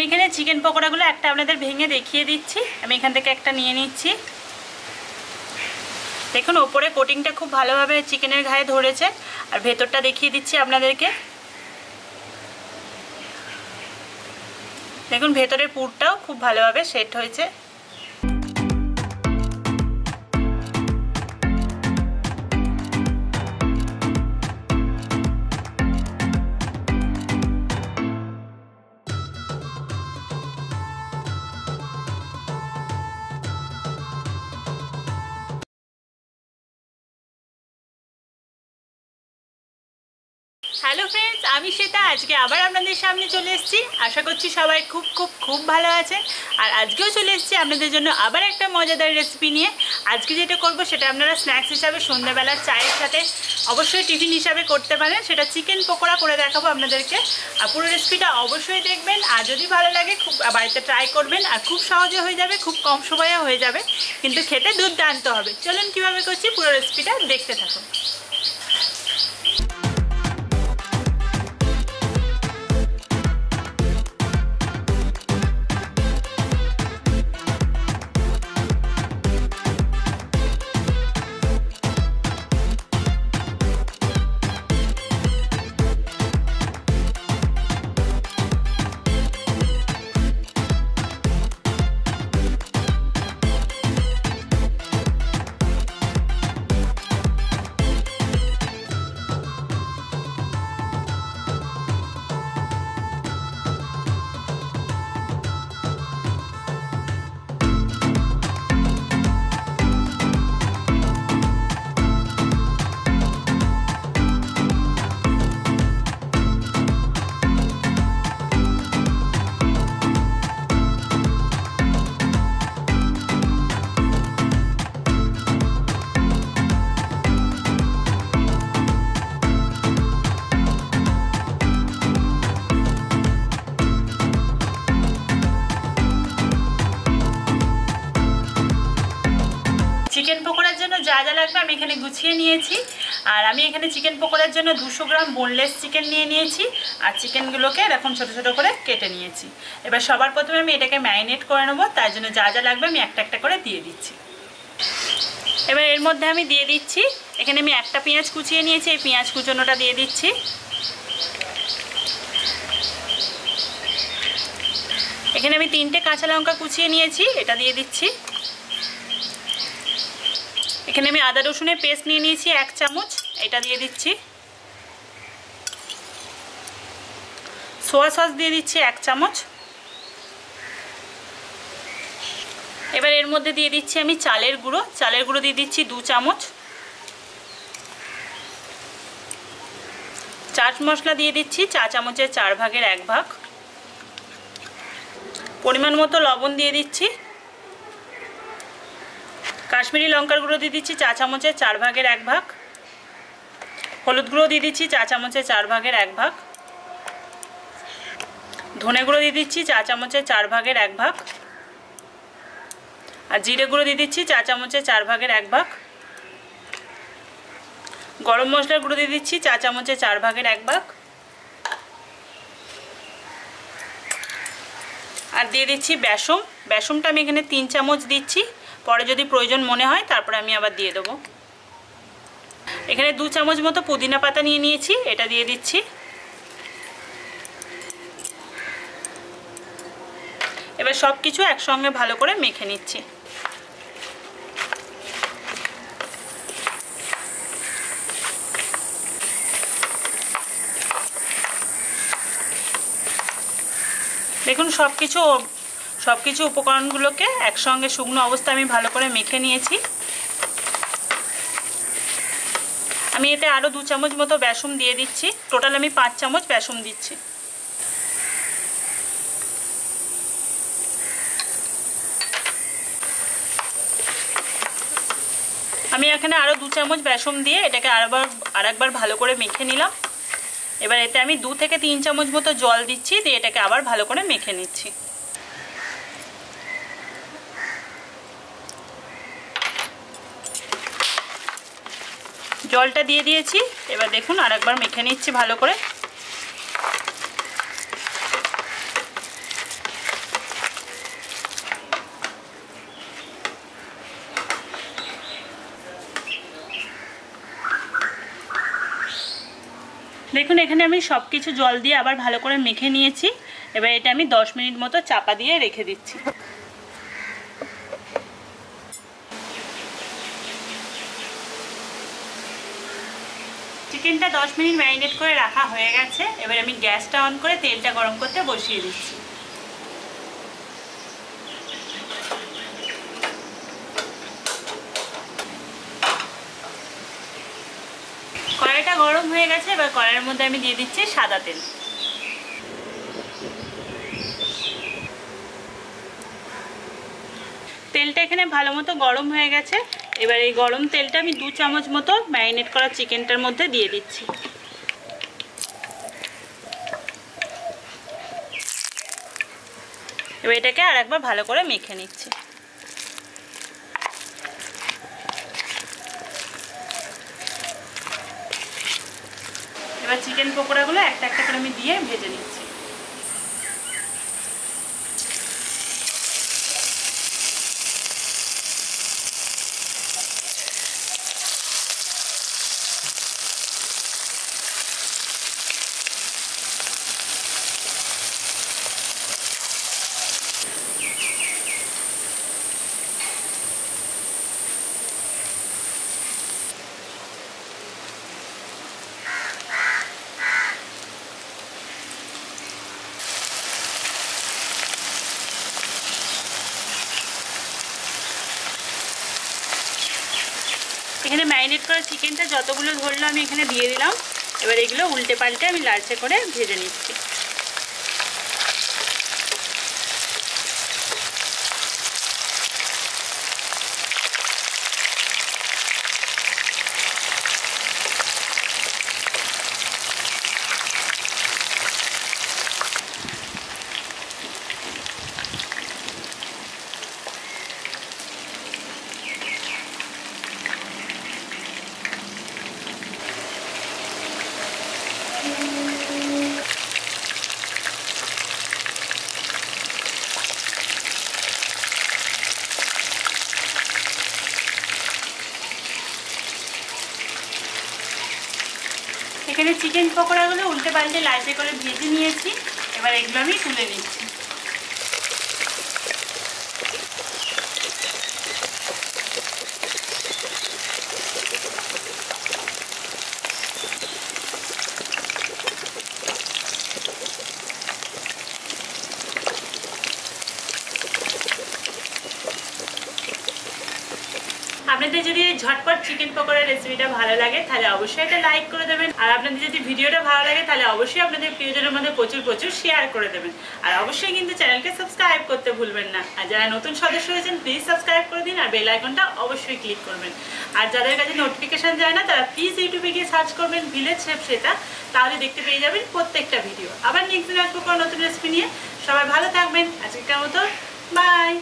এখানে চিকেন পকোড়াগুলো একটা আপনাদের ভেঙে দেখিয়ে দিচ্ছি। আমি এখান থেকে একটা নিয়ে নিচ্ছি। দেখুন ওপরে কোটিংটা খুব ভালোভাবে চিকেনের গায়ে ধরেছে, আর ভেতরটা দেখিয়ে দিচ্ছি আপনাদেরকে। দেখুন ভেতরের পুরটাও খুব ভালোভাবে সেট হয়েছে। হ্যালো ফ্রেন্ডস, আমি সেটা আজকে আবার আপনাদের সামনে চলে এসেছি। আশা করছি সবাই খুব খুব খুব ভালো আছেন। আর আজকেও চলে এসেছি আপনাদের জন্য আবার একটা মজাদার রেসিপি নিয়ে। আজকে যেটা করব সেটা আপনারা স্ন্যাক্স হিসাবে সন্ধ্যাবেলার চায়ের সাথে অবশ্যই টিফিন হিসাবে করতে পারেন। সেটা চিকেন পকোড়া করে দেখাবো আপনাদেরকে। আর পুরো রেসিপিটা অবশ্যই দেখবেন, আর যদি ভালো লাগে খুব বাড়িতে ট্রাই করবেন। আর খুব সহজে হয়ে যাবে, খুব কম সময়ে হয়ে যাবে, কিন্তু খেতে দুর্দান্ত হবে। চলুন কীভাবে করছি পুরো রেসিপিটা দেখতে থাকুন। চিকেন পকোড়ার জন্য যা যা লাগবে আমি এখানে গুছিয়ে নিয়েছি। আর আমি এখানে চিকেন পকোড়ার জন্য 200 গ্রাম বোনলেস চিকেন নিয়ে নিয়েছি। আর চিকেনগুলোকে এরকম ছোটো ছোটো করে কেটে নিয়েছি। এবার সবার প্রথমে আমি এটাকে ম্যারিনেট করে নেবো, তার জন্য যা যা লাগবে আমি একটা একটা করে দিয়ে দিচ্ছি। এবার এর মধ্যে আমি দিয়ে দিচ্ছি, এখানে আমি একটা পেঁয়াজ কুচিয়ে নিয়েছি, এই পেঁয়াজ কুচোনোটা দিয়ে দিচ্ছি। এখানে আমি 3টে কাঁচা লঙ্কা কুচিয়ে নিয়েছি, এটা দিয়ে দিচ্ছি। এখানে আমি আদা রসুনের পেস্ট নিয়ে নিয়েছি 1 চামচ, এটা দিয়ে দিচ্ছি। সোয়া সস দিয়ে দিচ্ছি 1 চামচ। এবার এর মধ্যে দিয়ে দিচ্ছি আমি চালের গুঁড়ো দিয়ে দিচ্ছি 2 চামচ। চাট মশলা দিয়ে দিচ্ছি 4 চামচের 4 ভাগের 1 ভাগ। পরিমাণ মতো লবণ দিয়ে দিচ্ছি। কাশ্মীরি লঙ্কার গুঁড়ো দিয়ে দিচ্ছি 4 চামচের 4 ভাগের 1 ভাগ। হলুদ গুঁড়ো দিয়ে দিচ্ছি 4 চামচের 4 ভাগের 1 ভাগ। ধনে গুঁড়ো দিয়ে দিচ্ছি 4 চামচের 4 ভাগের 1 ভাগ। আর জিরে গুঁড়ো দিয়ে দিচ্ছি 4 চামচের 4 ভাগের 1 ভাগ। গরম মশলার গুঁড়ো দিয়ে দিচ্ছি 4 চামচের 4 ভাগের 1 ভাগ। আর দিয়ে দিচ্ছি বেসমটা আমি এখানে 3 চামচ দিচ্ছি। পরে যদি প্রয়োজন মনে হয় তারপরে আমি আবার দিয়ে দেবো। এখানে 2 চামচ মতো পুদিনা পাতা নিয়ে নিয়েছি, এটা দিয়ে দিচ্ছি। এবার সব কিছু একসঙ্গে ভালো করে মেখে নিচ্ছি। দেখুন সব কিছু উপকরণগুলোকে একসঙ্গে শুকনো অবস্থায় আমি ভালো করে মেখে নিয়েছি। আমি এতে আরও 2 চামচ মতো বেসম দিয়ে দিচ্ছি। টোটাল আমি 5 চামচ বেসম দিচ্ছি। আমি এখানে আরও 2 চামচ বেসম দিয়ে এটাকে আরেকবার ভালো করে মেখে নিলাম। এবার এতে আমি 2 থেকে 3 চামচ মতো জল দিচ্ছি, দিয়ে এটাকে আবার ভালো করে মেখে নিচ্ছি। জলটা দিয়ে দিয়েছি। এবার দেখুন আরেকবার মেখে নিচ্ছি ভালো করে। দেখুন এখানে আমি সব কিছু জল দিয়ে আবার ভালো করে মেখে নিয়েছি। এবার এটা আমি 10 মিনিট মতো চাপা দিয়ে রেখে দিচ্ছি। চিকেনটা 10 মিনিট ম্যারিনেট করে রাখা হয়ে গেছে। এবার আমি গ্যাসটা অন করে তেলটা গরম করতে বসিয়ে দিচ্ছি। কড়াইটা গরম হয়ে গেছে। এবার কড়াইয়ের মধ্যে আমি দিয়ে দিচ্ছি সাদা তেল। তেলটা এখানে ভালো মতো গরম হয়ে গেছে। এবার এই গরম তেলটা আমি 2 চামচ মতো ম্যারিনেট করা চিকেনটার মধ্যে দিয়ে দিচ্ছি। এবার এটাকে আর একবার ভালো করে মেখে নিচ্ছি। এবার চিকেন পকোড়াগুলো একটা একটা করে আমি দিয়ে ভেজে নিচ্ছি। এখানে ম্যারিনেট করা চিকেনটা যতগুলো ধরলো আমি এখানে দিয়ে দিলাম। এবার এগুলো উল্টে পাল্টে আমি লালচে করে ভেজে নিচ্ছি। এখানে চিকেন পকোড়াগুলো উল্টে পাল্টে লালচে করে ভেজে নিয়েছি। এবার এগুলো আমি তুলে নিচ্ছি। আপনাদের যদি এই ঝটপট চিকেন পকোড়ার রেসিপিটা ভালো লাগে তাহলে অবশ্যই এটা লাইক করে দেবেন। আর আপনাদের যদি ভিডিওটা ভালো লাগে তাহলে অবশ্যই আপনাদের প্রিয়জনের মধ্যে প্রচুর প্রচুর শেয়ার করে দেবেন। আর অবশ্যই কিন্তু চ্যানেলকে সাবস্ক্রাইব করতে ভুলবেন না। আর যারা নতুন সদস্য হয়েছেন প্লিজ সাবস্ক্রাইব করে দিন আর বেল আইকনটা অবশ্যই ক্লিক করবেন। আর যাদের কাছে নোটিফিকেশন যায় না তারা প্লিজ ইউটিউবে গিয়ে সার্চ করবেন ভিলেজ শেফ শ্বেতা, তাহলে দেখতে পেয়ে যাবেন প্রত্যেকটা ভিডিও। আবার নেক্সট দিন আসবো কোনো নতুন রেসিপি নিয়ে। সবাই ভালো থাকবেন। আজকের মতো বাই।